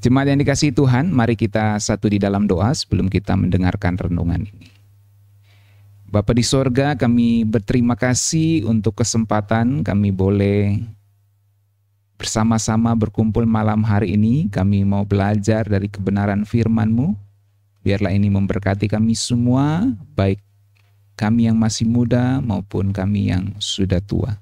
Jemaat yang dikasihi Tuhan, mari kita satu di dalam doa sebelum kita mendengarkan renungan ini. Bapa di sorga, kami berterima kasih untuk kesempatan kami boleh bersama-sama berkumpul malam hari ini. Kami mau belajar dari kebenaran firman-Mu. Biarlah ini memberkati kami semua, baik kami yang masih muda maupun kami yang sudah tua.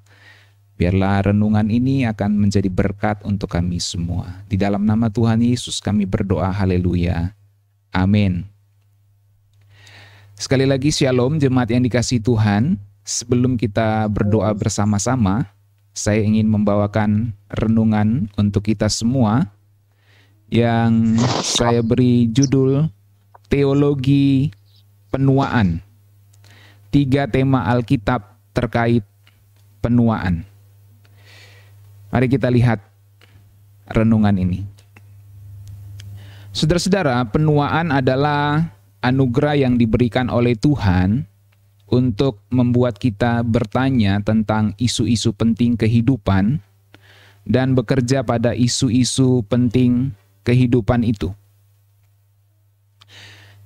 Biarlah renungan ini akan menjadi berkat untuk kami semua. Di dalam nama Tuhan Yesus kami berdoa, haleluya. Amin. Sekali lagi shalom jemaat yang dikasihi Tuhan. Sebelum kita berdoa bersama-sama, saya ingin membawakan renungan untuk kita semua yang saya beri judul Teologi Penuaan. 3 tema Alkitab terkait penuaan. Mari kita lihat renungan ini. Saudara-saudara, penuaan adalah anugerah yang diberikan oleh Tuhan untuk membuat kita bertanya tentang isu-isu penting kehidupan dan bekerja pada isu-isu penting kehidupan itu.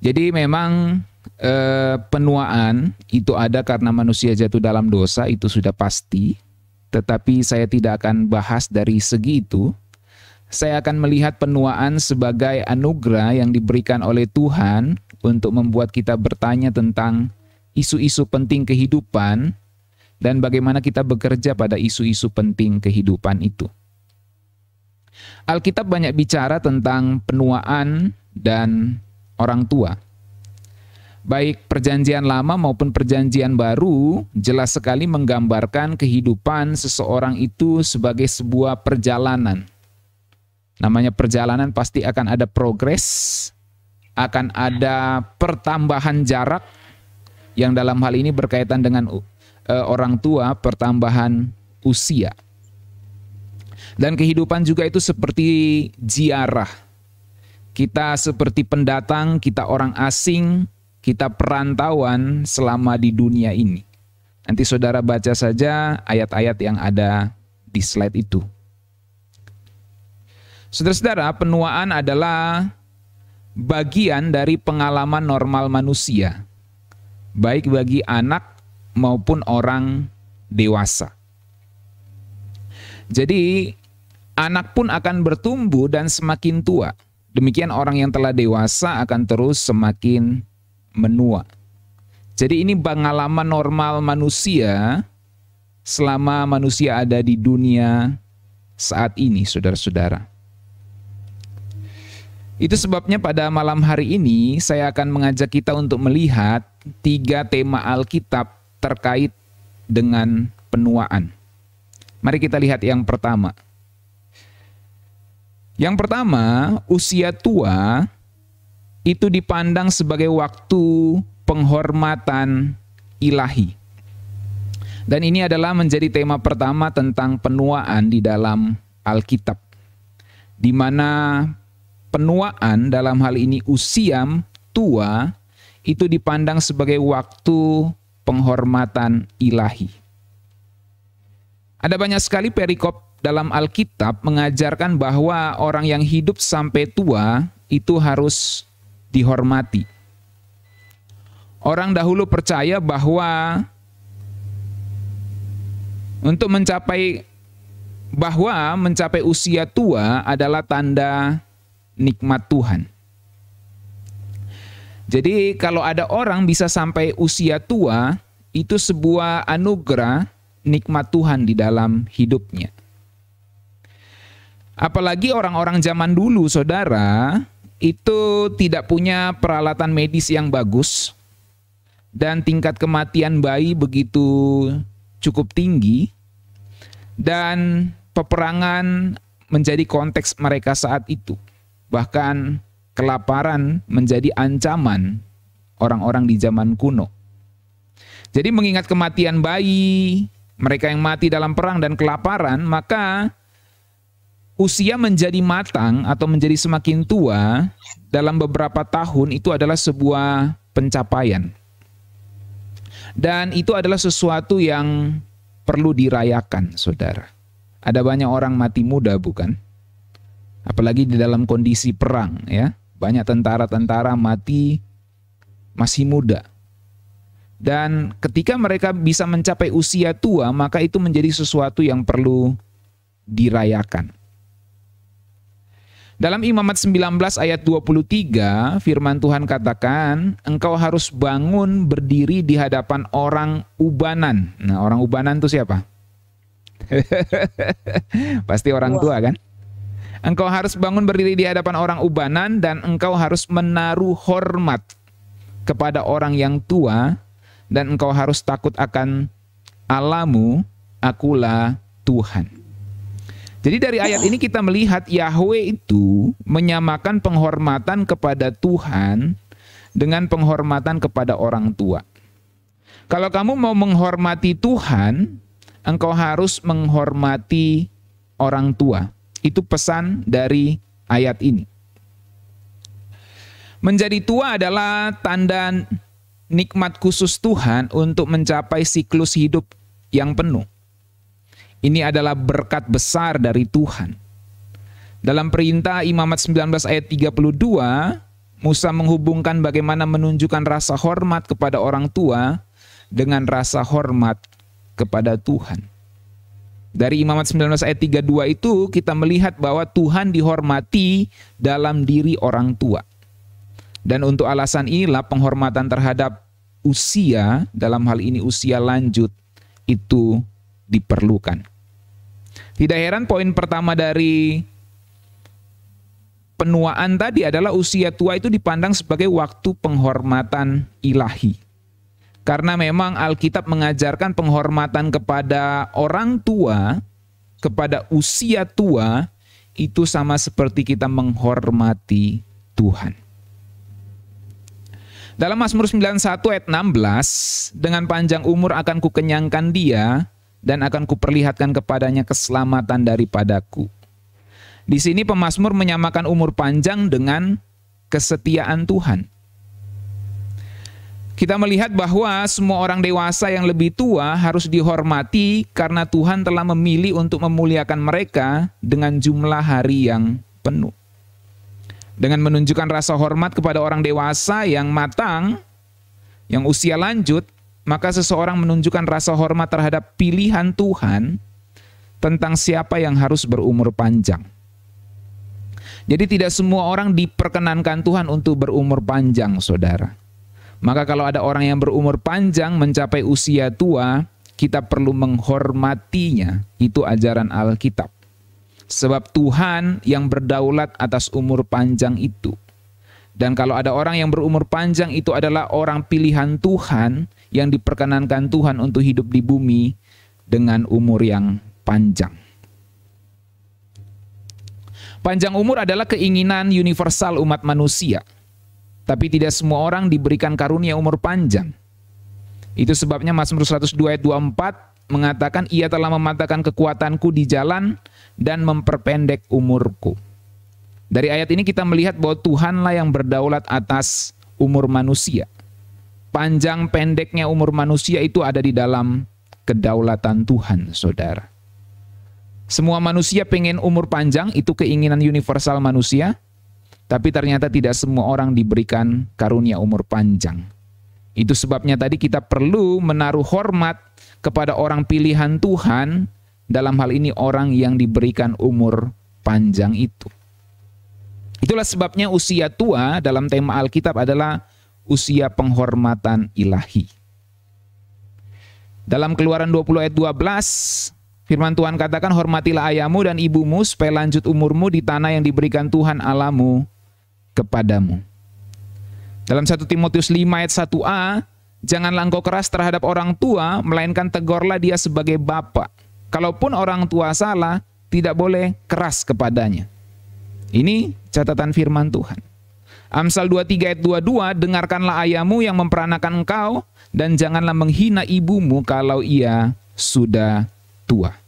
Jadi memang penuaan itu ada karena manusia jatuh dalam dosa, itu sudah pasti. Tetapi saya tidak akan bahas dari segi itu. Saya akan melihat penuaan sebagai anugerah yang diberikan oleh Tuhan untuk membuat kita bertanya tentang isu-isu penting kehidupan dan bagaimana kita bekerja pada isu-isu penting kehidupan itu. Alkitab banyak bicara tentang penuaan dan orang tua. Baik perjanjian lama maupun perjanjian baru jelas sekali menggambarkan kehidupan seseorang itu sebagai sebuah perjalanan. Namanya perjalanan pasti akan ada progres, akan ada pertambahan jarak yang dalam hal ini berkaitan dengan orang tua, pertambahan usia. Dan kehidupan juga itu seperti ziarah. Kita seperti pendatang, kita orang asing, kita perantauan selama di dunia ini. Nanti saudara baca saja ayat-ayat yang ada di slide itu. Saudara-saudara, penuaan adalah bagian dari pengalaman normal manusia, baik bagi anak maupun orang dewasa. Jadi, anak pun akan bertumbuh dan semakin tua. Demikian orang yang telah dewasa akan terus semakin menua. Jadi ini pengalaman normal manusia selama manusia ada di dunia saat ini, saudara-saudara. Itu sebabnya pada malam hari ini saya akan mengajak kita untuk melihat 3 tema Alkitab terkait dengan penuaan. Mari kita lihat yang pertama. Yang pertama, usia tua itu dipandang sebagai waktu penghormatan ilahi. Dan ini adalah menjadi tema pertama tentang penuaan di dalam Alkitab. Di mana penuaan dalam hal ini usia tua itu dipandang sebagai waktu penghormatan ilahi. Ada banyak sekali perikop dalam Alkitab mengajarkan bahwa orang yang hidup sampai tua itu harus dihormati. Orang dahulu percaya bahwa untuk mencapai usia tua adalah tanda nikmat Tuhan. Jadi kalau ada orang bisa sampai usia tua, itu sebuah anugerah nikmat Tuhan di dalam hidupnya. Apalagi orang-orang zaman dulu, saudara, itu tidak punya peralatan medis yang bagus dan tingkat kematian bayi begitu cukup tinggi, dan peperangan menjadi konteks mereka saat itu. Bahkan kelaparan menjadi ancaman orang-orang di zaman kuno. Jadi mengingat kematian bayi, mereka yang mati dalam perang dan kelaparan, maka usia menjadi matang atau menjadi semakin tua dalam beberapa tahun itu adalah sebuah pencapaian. Dan itu adalah sesuatu yang perlu dirayakan, saudara. Ada banyak orang mati muda, bukan? Apalagi di dalam kondisi perang, ya. Banyak tentara-tentara mati masih muda. Dan ketika mereka bisa mencapai usia tua, maka itu menjadi sesuatu yang perlu dirayakan. Dalam Imamat 19 ayat 23, firman Tuhan katakan, engkau harus bangun berdiri di hadapan orang ubanan. Nah, orang ubanan itu siapa? Pasti orang tua kan? Engkau harus bangun berdiri di hadapan orang ubanan dan engkau harus menaruh hormat kepada orang yang tua dan engkau harus takut akan Allahmu, akulah Tuhan. Jadi dari ayat ini kita melihat Yahweh itu menyamakan penghormatan kepada Tuhan dengan penghormatan kepada orang tua. Kalau kamu mau menghormati Tuhan, engkau harus menghormati orang tua. Itu pesan dari ayat ini. Menjadi tua adalah tanda nikmat khusus Tuhan untuk mencapai siklus hidup yang penuh. Ini adalah berkat besar dari Tuhan. Dalam perintah Imamat 19 ayat 32, Musa menghubungkan bagaimana menunjukkan rasa hormat kepada orang tua dengan rasa hormat kepada Tuhan. Dari Imamat 19 ayat 32 itu kita melihat bahwa Tuhan dihormati dalam diri orang tua. Dan untuk alasan inilah penghormatan terhadap usia, dalam hal ini usia lanjut, itu diperlukan. Tidak heran poin pertama dari penuaan tadi adalah usia tua itu dipandang sebagai waktu penghormatan ilahi. Karena memang Alkitab mengajarkan penghormatan kepada orang tua, kepada usia tua, itu sama seperti kita menghormati Tuhan. Dalam Mazmur 91 ayat 16, dengan panjang umur akan kukenyangkan dia, dan akan kuperlihatkan kepadanya keselamatan daripadaku. Di sini pemazmur menyamakan umur panjang dengan kesetiaan Tuhan. Kita melihat bahwa semua orang dewasa yang lebih tua harus dihormati karena Tuhan telah memilih untuk memuliakan mereka dengan jumlah hari yang penuh. Dengan menunjukkan rasa hormat kepada orang dewasa yang matang, yang usia lanjut, maka seseorang menunjukkan rasa hormat terhadap pilihan Tuhan tentang siapa yang harus berumur panjang. Jadi tidak semua orang diperkenankan Tuhan untuk berumur panjang, saudara. Maka kalau ada orang yang berumur panjang mencapai usia tua, kita perlu menghormatinya. Itu ajaran Alkitab. Sebab Tuhan yang berdaulat atas umur panjang itu. Dan kalau ada orang yang berumur panjang, itu adalah orang pilihan Tuhan yang diperkenankan Tuhan untuk hidup di bumi dengan umur yang panjang. Panjang umur adalah keinginan universal umat manusia. Tapi tidak semua orang diberikan karunia umur panjang. Itu sebabnya Mazmur 102 ayat 24 mengatakan, ia telah mematahkan kekuatanku di jalan dan memperpendek umurku. Dari ayat ini kita melihat bahwa Tuhanlah yang berdaulat atas umur manusia. Panjang pendeknya umur manusia itu ada di dalam kedaulatan Tuhan, saudara. Semua manusia pengen umur panjang, itu keinginan universal manusia. Tapi ternyata tidak semua orang diberikan karunia umur panjang. Itu sebabnya tadi kita perlu menaruh hormat kepada orang pilihan Tuhan, dalam hal ini orang yang diberikan umur panjang itu. Itulah sebabnya usia tua dalam tema Alkitab adalah usia penghormatan ilahi. Dalam Keluaran 20 ayat 12, firman Tuhan katakan, hormatilah ayahmu dan ibumu supaya lanjut umurmu di tanah yang diberikan Tuhan Allahmu kepadamu. Dalam 1 Timotius 5 ayat 1a, janganlah engkau keras terhadap orang tua, melainkan tegurlah dia sebagai bapa. Kalaupun orang tua salah, tidak boleh keras kepadanya. Ini catatan firman Tuhan. Amsal 23 ayat 22, dengarkanlah ayahmu yang memperanakan engkau, dan janganlah menghina ibumu kalau ia sudah tua.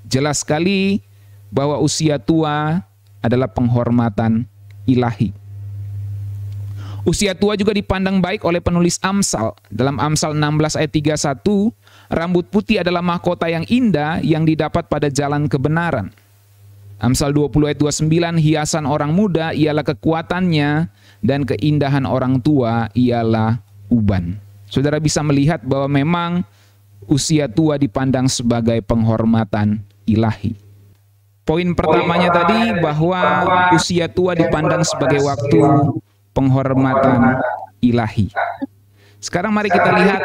Jelas sekali bahwa usia tua adalah penghormatan ilahi. Usia tua juga dipandang baik oleh penulis Amsal. Dalam Amsal 16 ayat 31, rambut putih adalah mahkota yang indah yang didapat pada jalan kebenaran. Amsal 20 ayat 29, hiasan orang muda ialah kekuatannya dan keindahan orang tua ialah uban. Saudara bisa melihat bahwa memang usia tua dipandang sebagai penghormatan ilahi. Poin pertamanya tadi bahwa usia tua dipandang sebagai waktu penghormatan ilahi. Sekarang mari kita lihat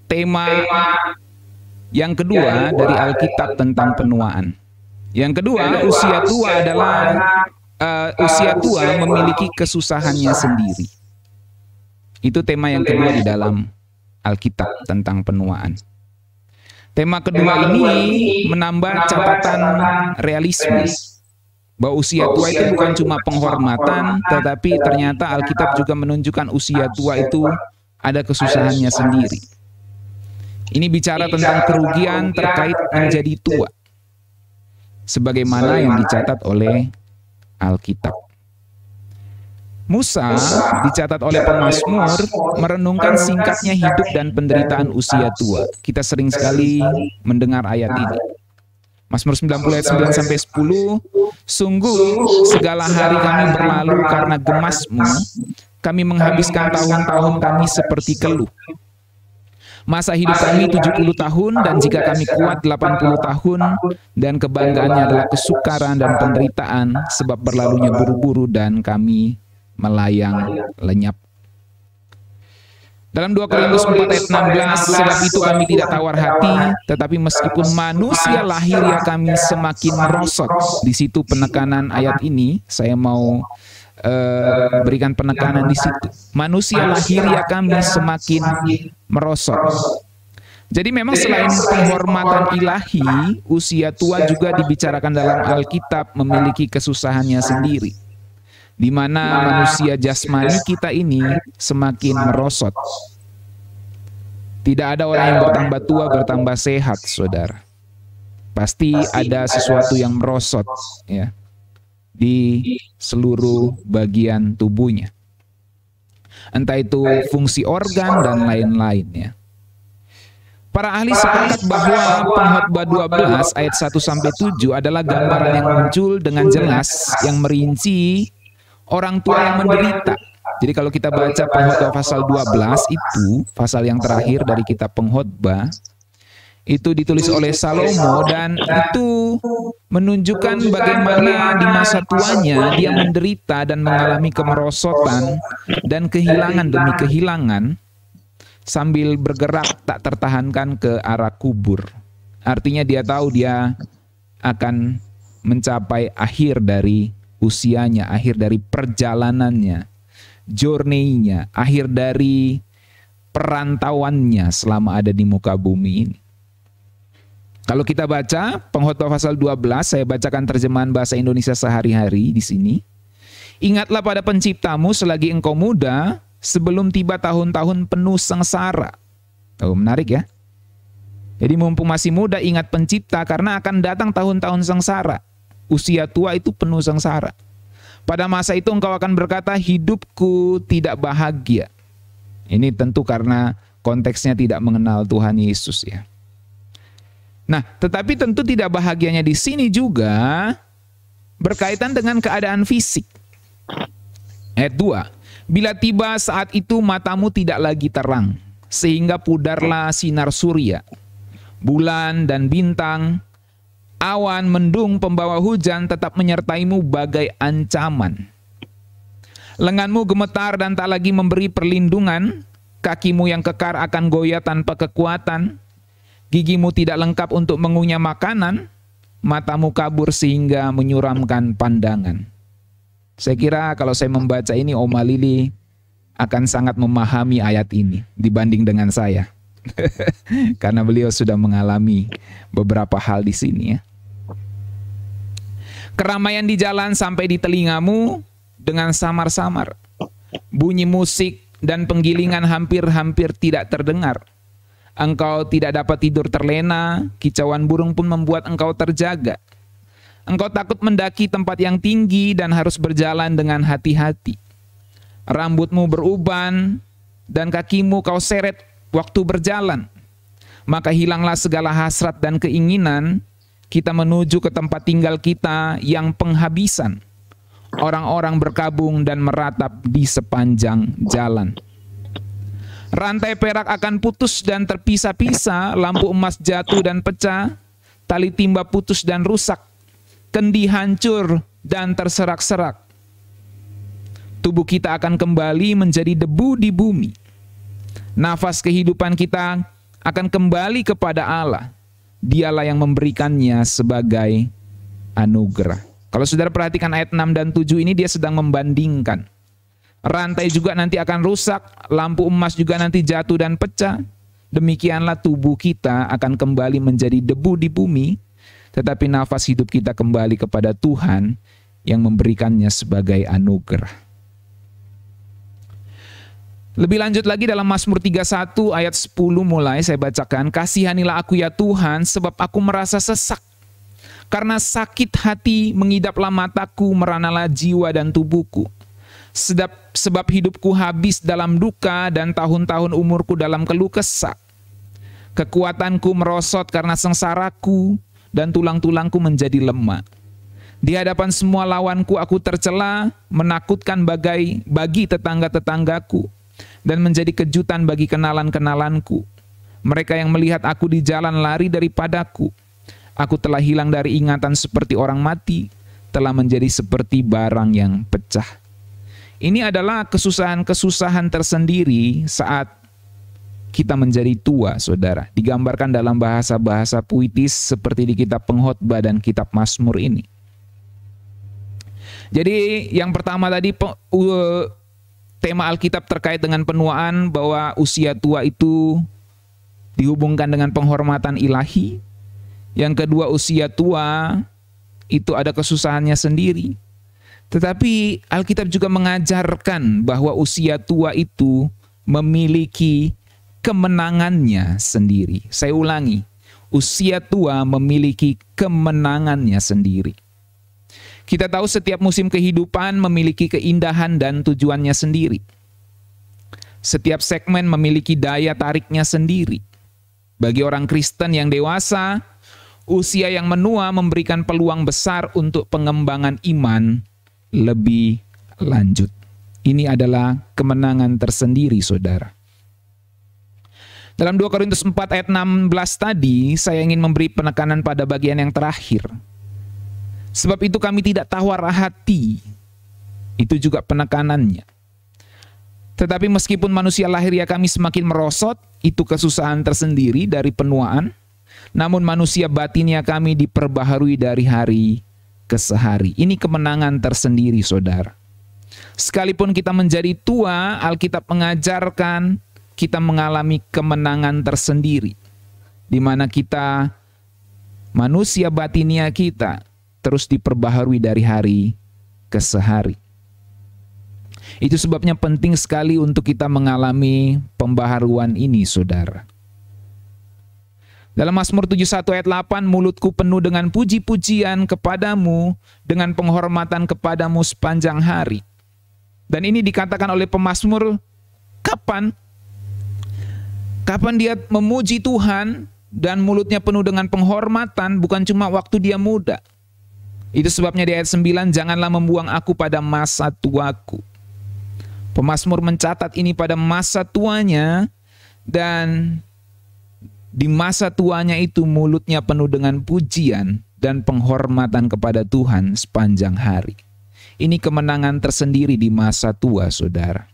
tema yang kedua dari Alkitab tentang penuaan. Yang kedua, usia tua adalah usia tua memiliki kesusahannya sendiri. Itu tema yang kedua di dalam Alkitab tentang penuaan. Tema kedua ini menambah catatan realisme bahwa usia tua itu bukan cuma penghormatan, tetapi ternyata Alkitab juga menunjukkan usia tua itu ada kesusahannya sendiri. Ini bicara tentang kerugian terkait menjadi tua, sebagaimana yang dicatat oleh Alkitab. Musa dicatat oleh pemazmur merenungkan singkatnya hidup dan penderitaan usia tua. Kita sering sekali mendengar ayat ini. Mazmur 90 ayat 9 sampai 10, sungguh segala hari kami berlalu karena gemasmu, kami menghabiskan tahun-tahun kami seperti keluh. Masa hidup kami 70 tahun dan jika kami kuat 80 tahun dan kebanggaannya adalah kesukaran dan penderitaan sebab berlalunya buru-buru dan kami melayang lenyap. Dalam 2 Korintus 4 ayat 16, sebab itu kami tidak tawar hati, tetapi meskipun manusia lahiriah kami semakin merosot. Di situ penekanan ayat ini, saya mau berikan penekanan di situ. Manusia lahiriah kami semakin merosot. Jadi memang selain penghormatan ilahi, usia tua juga dibicarakan dalam Alkitab memiliki kesusahannya sendiri, di mana manusia jasmani kita ini semakin merosot. Tidak ada orang yang bertambah tua bertambah sehat, saudara. Pasti ada sesuatu yang merosot, ya, di seluruh bagian tubuhnya. Entah itu fungsi organ dan lain-lainnya. Para ahli sepakat bahwa Pengkhotbah 12 ayat 1-7 adalah gambaran yang muncul dengan jelas yang merinci orang tua yang menderita. Jadi kalau kita baca Pengkhotbah pasal 12 itu, pasal yang terakhir dari kitab Pengkhotbah, itu ditulis oleh Salomo dan itu menunjukkan bagaimana di masa tuanya dia menderita dan mengalami kemerosotan dan kehilangan demi kehilangan sambil bergerak tak tertahankan ke arah kubur. Artinya dia tahu dia akan mencapai akhir dari usianya, akhir dari perjalanannya, journey-nya, akhir dari perantauannya selama ada di muka bumi ini. Kalau kita baca Pengkhotbah pasal 12, saya bacakan terjemahan bahasa Indonesia sehari-hari di sini. Ingatlah pada penciptamu selagi engkau muda, sebelum tiba tahun-tahun penuh sengsara. Oh, menarik ya. Jadi mumpung masih muda, ingat pencipta karena akan datang tahun-tahun sengsara. Usia tua itu penuh sengsara. Pada masa itu engkau akan berkata, hidupku tidak bahagia. Ini tentu karena konteksnya tidak mengenal Tuhan Yesus, ya. Nah, tetapi tentu tidak bahagianya di sini juga berkaitan dengan keadaan fisik. Ayat 2. Bila tiba saat itu matamu tidak lagi terang, sehingga pudarlah sinar surya, bulan dan bintang, awan mendung pembawa hujan tetap menyertaimu bagai ancaman. Lenganmu gemetar dan tak lagi memberi perlindungan, kakimu yang kekar akan goyah tanpa kekuatan, gigimu tidak lengkap untuk mengunyah makanan, matamu kabur sehingga menyuramkan pandangan. Saya kira kalau saya membaca ini, Oma Lili akan sangat memahami ayat ini dibanding dengan saya. Karena beliau sudah mengalami beberapa hal di sini, ya. Keramaian di jalan sampai di telingamu dengan samar-samar. Bunyi musik dan penggilingan hampir-hampir tidak terdengar. Engkau tidak dapat tidur terlena, kicauan burung pun membuat engkau terjaga. Engkau takut mendaki tempat yang tinggi dan harus berjalan dengan hati-hati. Rambutmu beruban dan kakimu kau seret waktu berjalan. Maka hilanglah segala hasrat dan keinginan, kita menuju ke tempat tinggal kita yang penghabisan. Orang-orang berkabung dan meratap di sepanjang jalan. Rantai perak akan putus dan terpisah-pisah, lampu emas jatuh dan pecah, tali timba putus dan rusak, kendi hancur dan terserak-serak. Tubuh kita akan kembali menjadi debu di bumi. Nafas kehidupan kita akan kembali kepada Allah. Dialah yang memberikannya sebagai anugerah. Kalau saudara perhatikan ayat 6 dan 7 ini, dia sedang membandingkan. Rantai juga nanti akan rusak, lampu emas juga nanti jatuh dan pecah. Demikianlah tubuh kita akan kembali menjadi debu di bumi, tetapi nafas hidup kita kembali kepada Tuhan yang memberikannya sebagai anugerah. Lebih lanjut lagi dalam Mazmur 31 ayat 10 mulai saya bacakan. Kasihanilah aku ya Tuhan, sebab aku merasa sesak. Karena sakit hati mengidaplah mataku, meranalah jiwa dan tubuhku. Sebab hidupku habis dalam duka dan tahun-tahun umurku dalam keluh kesah. Kekuatanku merosot karena sengsaraku dan tulang-tulangku menjadi lemah. Di hadapan semua lawanku aku tercela, menakutkan bagi tetangga-tetanggaku dan menjadi kejutan bagi kenalan-kenalanku. Mereka yang melihat aku di jalan lari daripadaku. Aku telah hilang dari ingatan seperti orang mati, telah menjadi seperti barang yang pecah. Ini adalah kesusahan-kesusahan tersendiri saat kita menjadi tua, saudara. Digambarkan dalam bahasa-bahasa puitis seperti di kitab Pengkhotbah dan kitab Mazmur ini. Jadi yang pertama tadi tema Alkitab terkait dengan penuaan, bahwa usia tua itu dihubungkan dengan penghormatan ilahi. Yang kedua, usia tua itu ada kesusahannya sendiri. Tetapi Alkitab juga mengajarkan bahwa usia tua itu memiliki kemenangannya sendiri. Saya ulangi, usia tua memiliki kemenangannya sendiri. Kita tahu setiap musim kehidupan memiliki keindahan dan tujuannya sendiri. Setiap segmen memiliki daya tariknya sendiri. Bagi orang Kristen yang dewasa, usia yang menua memberikan peluang besar untuk pengembangan iman lebih lanjut. Ini adalah kemenangan tersendiri, saudara. Dalam 2 Korintus 4 ayat 16 tadi, saya ingin memberi penekanan pada bagian yang terakhir. Sebab itu kami tidak tawar hati. Itu juga penekanannya. Tetapi meskipun manusia lahiriah kami semakin merosot, itu kesusahan tersendiri dari penuaan. Namun manusia batinnya kami diperbaharui dari hari ke hari. Ini kemenangan tersendiri, saudara. Sekalipun kita menjadi tua, Alkitab mengajarkan kita mengalami kemenangan tersendiri. Di mana kita, manusia batinnya kita, terus diperbaharui dari hari ke hari. Itu sebabnya penting sekali untuk kita mengalami pembaharuan ini, saudara. Dalam Mazmur 71 ayat 8, mulutku penuh dengan puji-pujian kepadamu, dengan penghormatan kepadamu sepanjang hari. Dan ini dikatakan oleh pemazmur, kapan? Kapan dia memuji Tuhan dan mulutnya penuh dengan penghormatan, bukan cuma waktu dia muda. Itu sebabnya di ayat 9, janganlah membuang aku pada masa tuaku. Pemazmur mencatat ini pada masa tuanya, dan di masa tuanya itu mulutnya penuh dengan pujian dan penghormatan kepada Tuhan sepanjang hari. Ini kemenangan tersendiri di masa tua, saudara.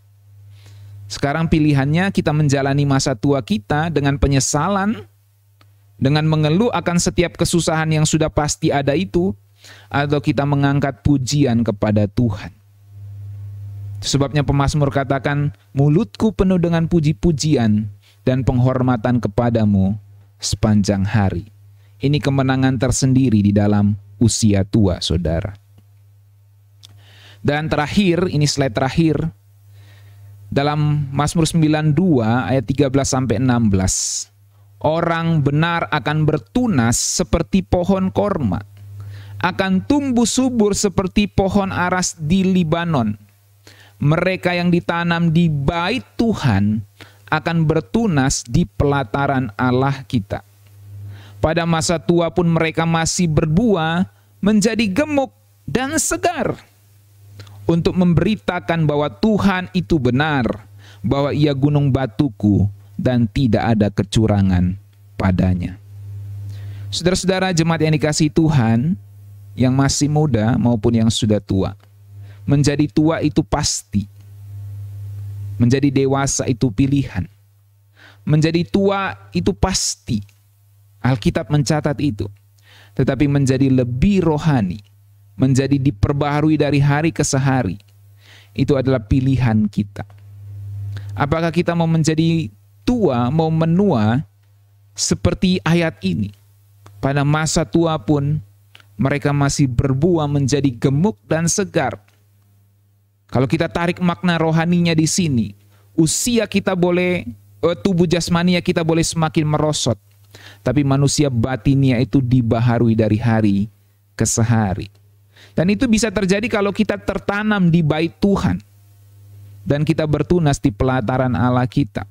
Sekarang pilihannya kita menjalani masa tua kita dengan penyesalan, dengan mengeluh akan setiap kesusahan yang sudah pasti ada itu, atau kita mengangkat pujian kepada Tuhan. Sebabnya pemazmur katakan, mulutku penuh dengan puji-pujian dan penghormatan kepadamu sepanjang hari. Ini kemenangan tersendiri di dalam usia tua, saudara. Dan terakhir, ini slide terakhir, dalam Mazmur 92 ayat 13-16. Orang benar akan bertunas seperti pohon korma, akan tumbuh subur seperti pohon aras di Libanon. Mereka yang ditanam di bait Tuhan akan bertunas di pelataran Allah kita. pada masa tua pun mereka masih berbuah, menjadi gemuk dan segar, untuk memberitakan bahwa Tuhan itu benar, bahwa Ia gunung batuku dan tidak ada kecurangan padanya. Saudara-saudara jemaat yang dikasihi Tuhan, yang masih muda maupun yang sudah tua, menjadi tua itu pasti, menjadi dewasa itu pilihan, menjadi tua itu pasti, Alkitab mencatat itu. Tetapi menjadi lebih rohani, menjadi diperbaharui dari hari ke hari, itu adalah pilihan kita. Apakah kita mau menjadi tua, mau menua seperti ayat ini? Pada masa tua pun mereka masih berbuah menjadi gemuk dan segar. Kalau kita tarik makna rohaninya di sini, usia kita boleh, tubuh jasmania kita boleh semakin merosot, tapi manusia batinia itu dibaharui dari hari ke hari. Dan itu bisa terjadi kalau kita tertanam di bait Tuhan dan kita bertunas di pelataran Allah kita.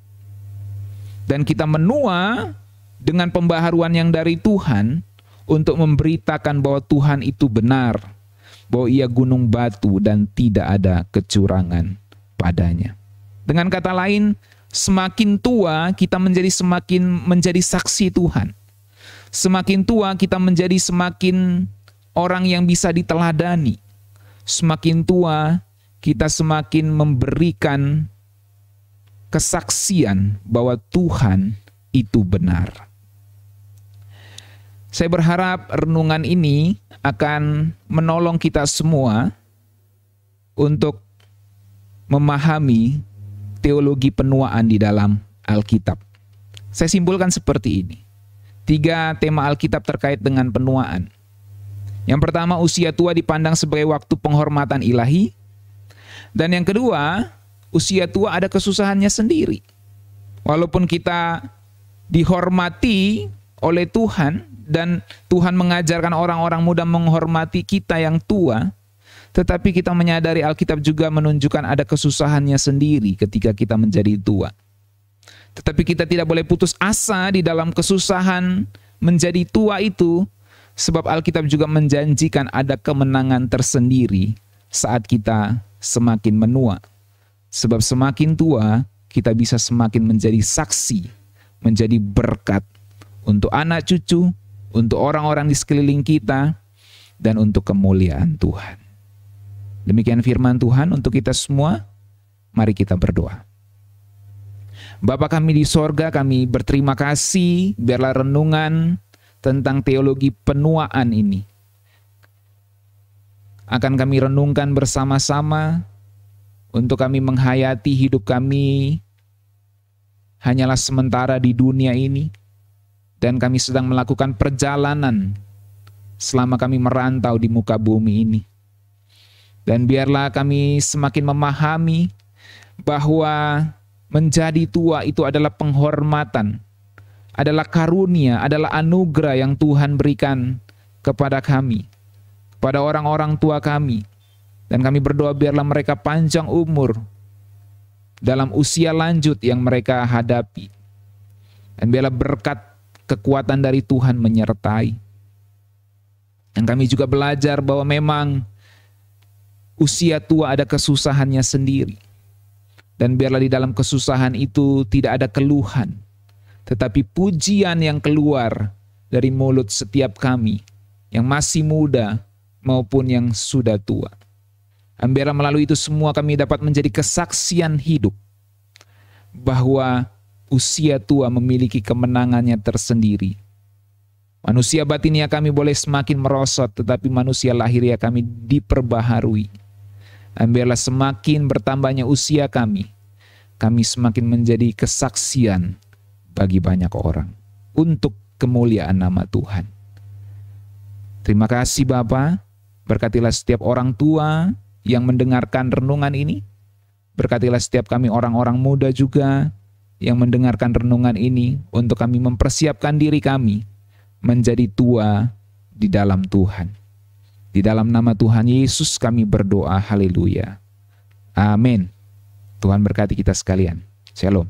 Dan kita menua dengan pembaharuan yang dari Tuhan untuk memberitakan bahwa Tuhan itu benar, bahwa Ia gunung batu dan tidak ada kecurangan padanya. Dengan kata lain, semakin tua kita semakin menjadi saksi Tuhan. Semakin tua kita menjadi semakin orang yang bisa diteladani. Semakin tua kita semakin memberikan kesaksian bahwa Tuhan itu benar. Saya berharap renungan ini akan menolong kita semua untuk memahami teologi penuaan di dalam Alkitab. Saya simpulkan seperti ini. 3 tema Alkitab terkait dengan penuaan. Yang pertama, usia tua dipandang sebagai waktu penghormatan ilahi. Dan yang kedua, usia tua ada kesusahannya sendiri. Walaupun kita dihormati oleh Tuhan dan Tuhan mengajarkan orang-orang muda menghormati kita yang tua, tetapi kita menyadari Alkitab juga menunjukkan ada kesusahannya sendiri ketika kita menjadi tua. Tetapi kita tidak boleh putus asa di dalam kesusahan menjadi tua itu, sebab Alkitab juga menjanjikan ada kemenangan tersendiri saat kita semakin menua. Sebab semakin tua, kita bisa semakin menjadi saksi, menjadi berkat untuk anak cucu, untuk orang-orang di sekeliling kita, dan untuk kemuliaan Tuhan. Demikian firman Tuhan untuk kita semua. Mari kita berdoa. Bapa kami di sorga, kami berterima kasih biarlah renungan tentang teologi penuaan ini akan kami renungkan bersama-sama untuk kami menghayati hidup kami hanyalah sementara di dunia ini, dan kami sedang melakukan perjalanan selama kami merantau di muka bumi ini. Dan biarlah kami semakin memahami bahwa menjadi tua itu adalah penghormatan, adalah karunia, adalah anugerah yang Tuhan berikan kepada kami, kepada orang-orang tua kami. Dan kami berdoa biarlah mereka panjang umur dalam usia lanjut yang mereka hadapi. Dan biarlah berkat kekuatan dari Tuhan menyertai. Dan kami juga belajar bahwa memang usia tua ada kesusahannya sendiri. Dan biarlah di dalam kesusahan itu tidak ada keluhan, tetapi pujian yang keluar dari mulut setiap kami, yang masih muda maupun yang sudah tua. Dan biarlah melalui itu semua kami dapat menjadi kesaksian hidup, bahwa usia tua memiliki kemenangannya tersendiri. Manusia batinia kami boleh semakin merosot, tetapi manusia lahiria kami diperbaharui. Dan biarlah semakin bertambahnya usia kami semakin menjadi kesaksian bagi banyak orang untuk kemuliaan nama Tuhan. Terima kasih Bapa, berkatilah setiap orang tua yang mendengarkan renungan ini. Berkatilah setiap kami orang-orang muda juga yang mendengarkan renungan ini untuk kami mempersiapkan diri kami menjadi tua di dalam Tuhan. Di dalam nama Tuhan Yesus kami berdoa, haleluya. Amin. Tuhan berkati kita sekalian. Shalom.